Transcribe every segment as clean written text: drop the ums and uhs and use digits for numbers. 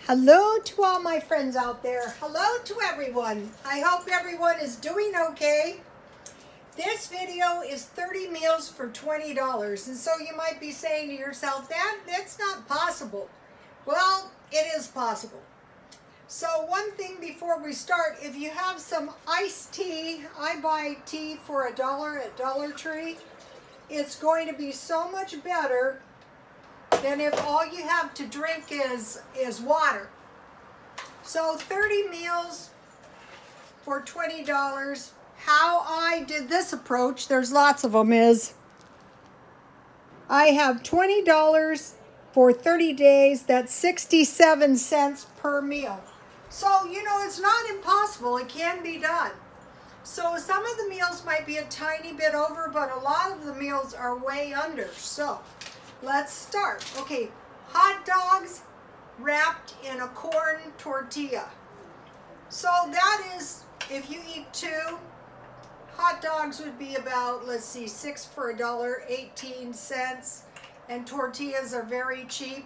Hello to all my friends out there. Hello to everyone. I hope everyone is doing okay. This video is 30 meals for $20. And so you might be saying to yourself, that's not possible. Well, it is possible. So one thing before we start, if you have some iced tea, I buy tea for $1 at Dollar Tree. It's going to be so much better than if all you have to drink is water. So 30 meals for $20. How I did this approach, there's lots of them, is I have $20 for 30 days. That's 67 cents per meal. So, it's not impossible. It can be done. So some of the meals might be a tiny bit over, but a lot of the meals are way under. So let's start. Okay, hot dogs wrapped in a corn tortilla. So that is, if you eat two, hot dogs would be about, 6 for $1, 18 cents. And tortillas are very cheap.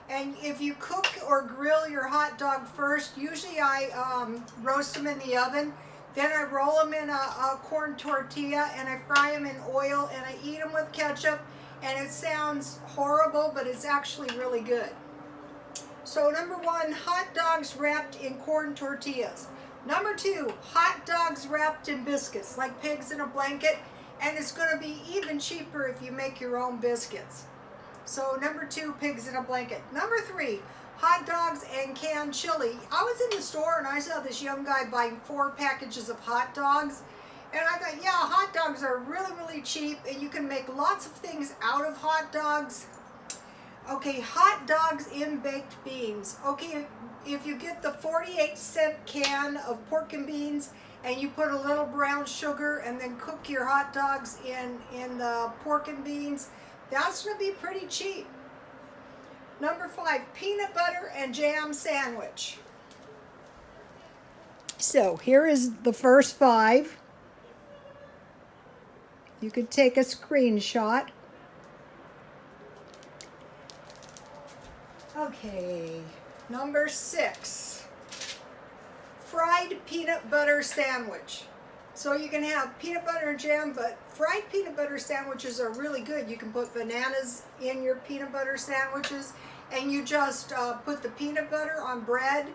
And if you cook or grill your hot dog first, usually I roast them in the oven. Then I roll them in a corn tortilla and I fry them in oil and I eat them with ketchup. And it sounds horrible, but it's actually really good. So number one, hot dogs wrapped in corn tortillas. Number two, hot dogs wrapped in biscuits, like pigs in a blanket. And it's going to be even cheaper if you make your own biscuits. So number two, pigs in a blanket. Number three, hot dogs and canned chili. I was in the store and I saw this young guy buying 4 packages of hot dogs. And I thought, yeah, hot dogs are really, really cheap and you can make lots of things out of hot dogs. Okay, hot dogs in baked beans. Okay, if you get the 48-cent can of pork and beans and you put a little brown sugar and then cook your hot dogs in the pork and beans, that's going to be pretty cheap. Number 5, peanut butter and jam sandwich. So here is the first 5. You could take a screenshot. Okay, number 6, fried peanut butter sandwich. So you can have peanut butter and jam, but fried peanut butter sandwiches are really good. You can put bananas in your peanut butter sandwiches, and you just put the peanut butter on bread,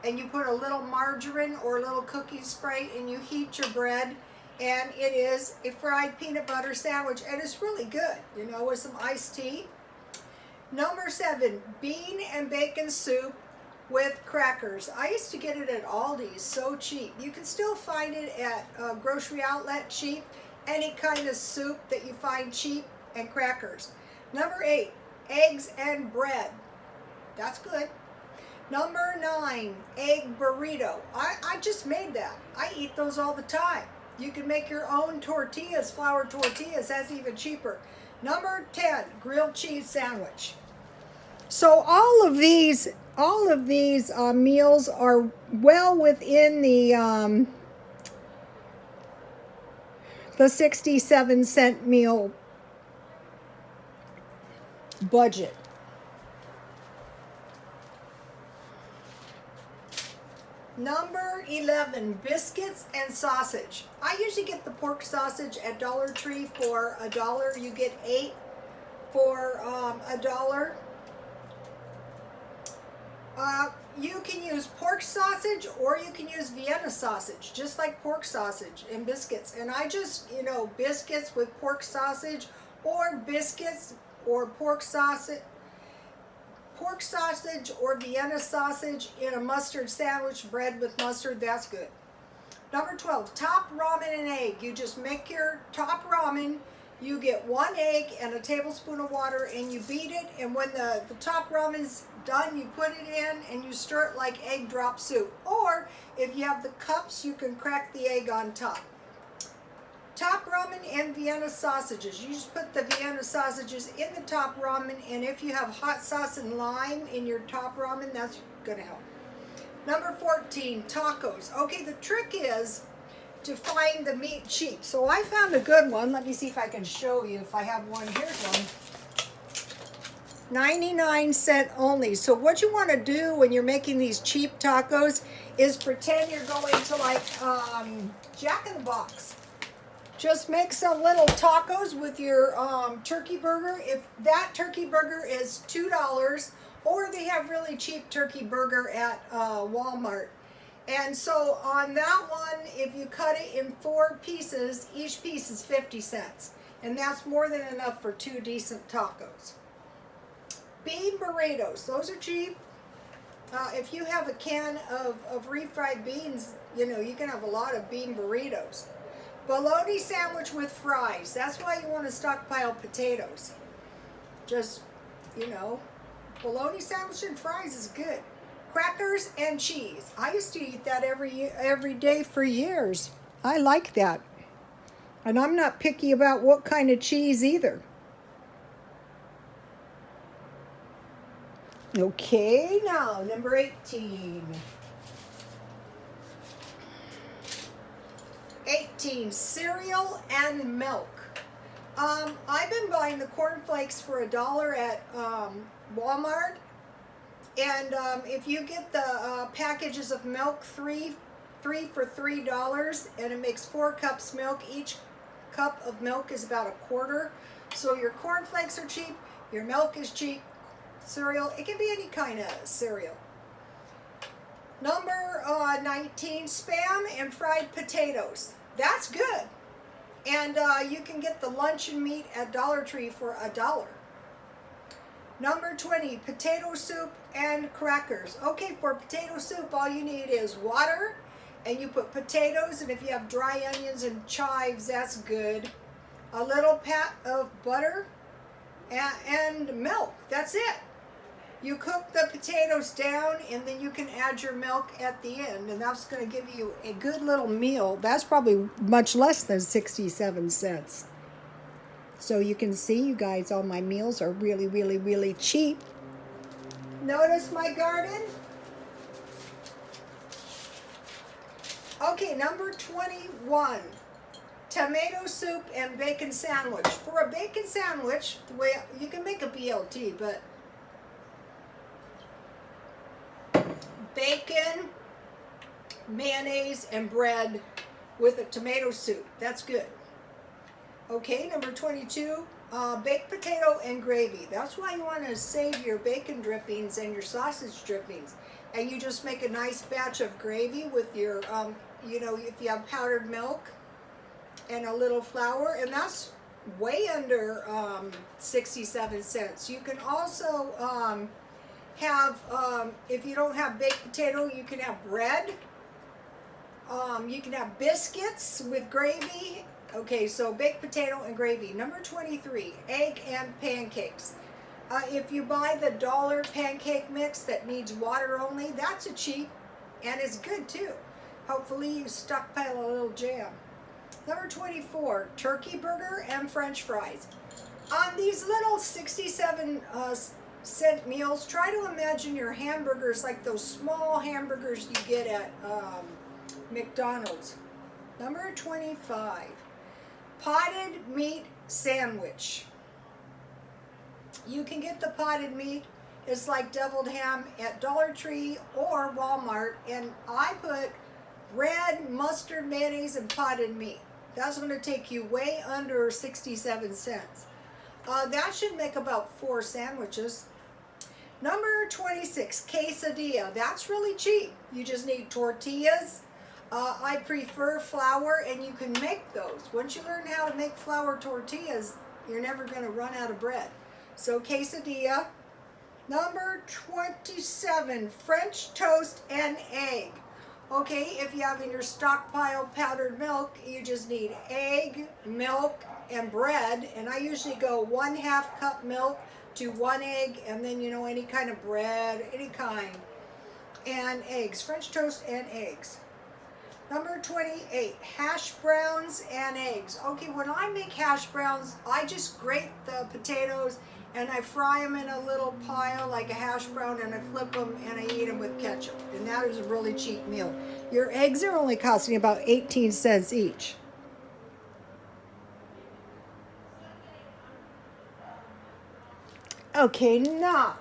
and you put a little margarine or a little cookie spray, and you heat your bread, and it is a fried peanut butter sandwich, and it's really good, with some iced tea. Number 7, bean and bacon soup with crackers. I used to get it at Aldi's, so cheap. You can still find it at grocery outlet cheap. Any kind of soup that you find cheap, and crackers. Number 8, eggs and bread. That's good. Number 9, egg burrito. I just made that. I eat those all the time. You can make your own tortillas, flour tortillas. That's even cheaper. Number 10, grilled cheese sandwich. So all of these meals are well within the 67-cent meal budget. Number 11, biscuits and sausage. I usually get the pork sausage at Dollar Tree for $1. You get 8 for $1. You can use pork sausage or you can use Vienna sausage, just like pork sausage and biscuits. And I just, biscuits with pork sausage, or biscuits or pork sausage or Vienna sausage in a mustard sandwich, bread with mustard. That's good. Number 12, top ramen and egg. You just make your top ramen. You get 1 egg and a tablespoon of water and you beat it. And when the top ramen's done, you put it in and you stir it like egg drop soup. Or if you have the cups, you can crack the egg on top. Top ramen and Vienna sausages. You just put the Vienna sausages in the top ramen, and if you have hot sauce and lime in your top ramen, that's going to help. Number 14, tacos. Okay, the trick is to find the meat cheap. So I found a good one. Let me see if I can show you if I have one. Here's one. 99 cents only. So what you want to do when you're making these cheap tacos is pretend you're going to like Jack in the Box. Just make some little tacos with your turkey burger. If that turkey burger is $2, or they have really cheap turkey burger at Walmart. And so on that one, if you cut it in 4 pieces, each piece is 50 cents. And that's more than enough for 2 decent tacos. Bean burritos, those are cheap. If you have a can of refried beans, you know, you can have a lot of bean burritos. Bologna sandwich with fries. That's why you want to stockpile potatoes. Just, you know, bologna sandwich and fries is good. Crackers and cheese. I used to eat that every day for years. I like that. And I'm not picky about what kind of cheese either. Okay, now number 18. 18, cereal and milk. I've been buying the cornflakes for $1 at Walmart. And if you get the packages of milk, three for $3, and it makes 4 cups milk. Each cup of milk is about $1/4. So your cornflakes are cheap, your milk is cheap. Cereal, it can be any kind of cereal. Number 19, Spam and fried potatoes. That's good. And you can get the luncheon meat at Dollar Tree for $1. Number 20, potato soup and crackers. Okay, for potato soup, all you need is water, and you put potatoes, and if you have dry onions and chives, that's good. A little pat of butter and milk. That's it. You cook the potatoes down, and then you can add your milk at the end, and that's going to give you a good little meal. That's probably much less than 67 cents. So you can see, you guys, all my meals are really, really, really cheap. Notice my garden? Okay, number 21, tomato soup and bacon sandwich. For a bacon sandwich, the way you can make a BLT, but bacon, mayonnaise, and bread with a tomato soup. That's good. Okay, number 22, baked potato and gravy. That's why you want to save your bacon drippings and your sausage drippings. And you just make a nice batch of gravy with your, you know, if you have powdered milk and a little flour. And that's way under 67 cents. You can also have, if you don't have baked potato, you can have bread. You can have biscuits with gravy. Okay, so baked potato and gravy. Number 23, egg and pancakes. If you buy the dollar pancake mix that needs water only, that's a cheap, and it's good too. Hopefully you stockpile a little jam. Number 24, turkey burger and french fries. On these little 67 cent meals, try to imagine your hamburgers like those small hamburgers you get at McDonald's. Number 25, potted meat sandwich. You can get the potted meat. It's like deviled ham at Dollar Tree or Walmart, and I put bread, mustard, mayonnaise, and potted meat. That's going to take you way under 67 cents. That should make about 4 sandwiches. Number 26, quesadilla. That's really cheap. You just need tortillas. I prefer flour, and you can make those. Once you learn how to make flour tortillas, you're never going to run out of bread. So quesadilla. Number 27, French toast and egg. Okay, if you have in your stockpile powdered milk, you just need egg, milk, and bread. And I usually go 1/2 cup milk to 1 egg, and then, you know, any kind of bread, any kind. And eggs, French toast and eggs. Number 28, hash browns and eggs. Okay, when I make hash browns, I just grate the potatoes and I fry them in a little pile like a hash brown, and I flip them and I eat them with ketchup. And that is a really cheap meal. Your eggs are only costing about 18 cents each. Okay, now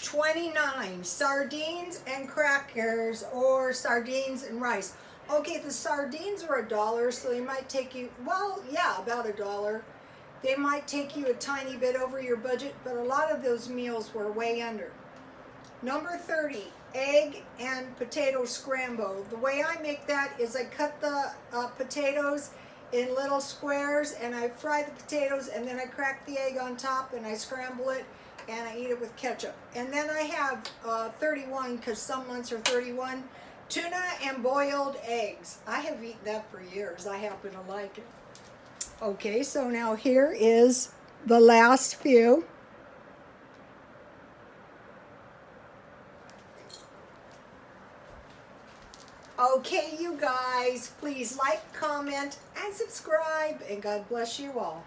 29 sardines and crackers, or sardines and rice. Okay, the sardines are $1, so they might take you, well, yeah, about $1. They might take you a tiny bit over your budget, but a lot of those meals were way under. Number 30, egg and potato scramble. The way I make that is I cut the potatoes in little squares, and I fry the potatoes, and then I crack the egg on top, and I scramble it, and I eat it with ketchup. And then I have 31, because some months are 31, tuna and boiled eggs. I have eaten that for years. I happen to like it. Okay, so now here is the last few. Okay, you guys, please like, comment, and subscribe, and God bless you all.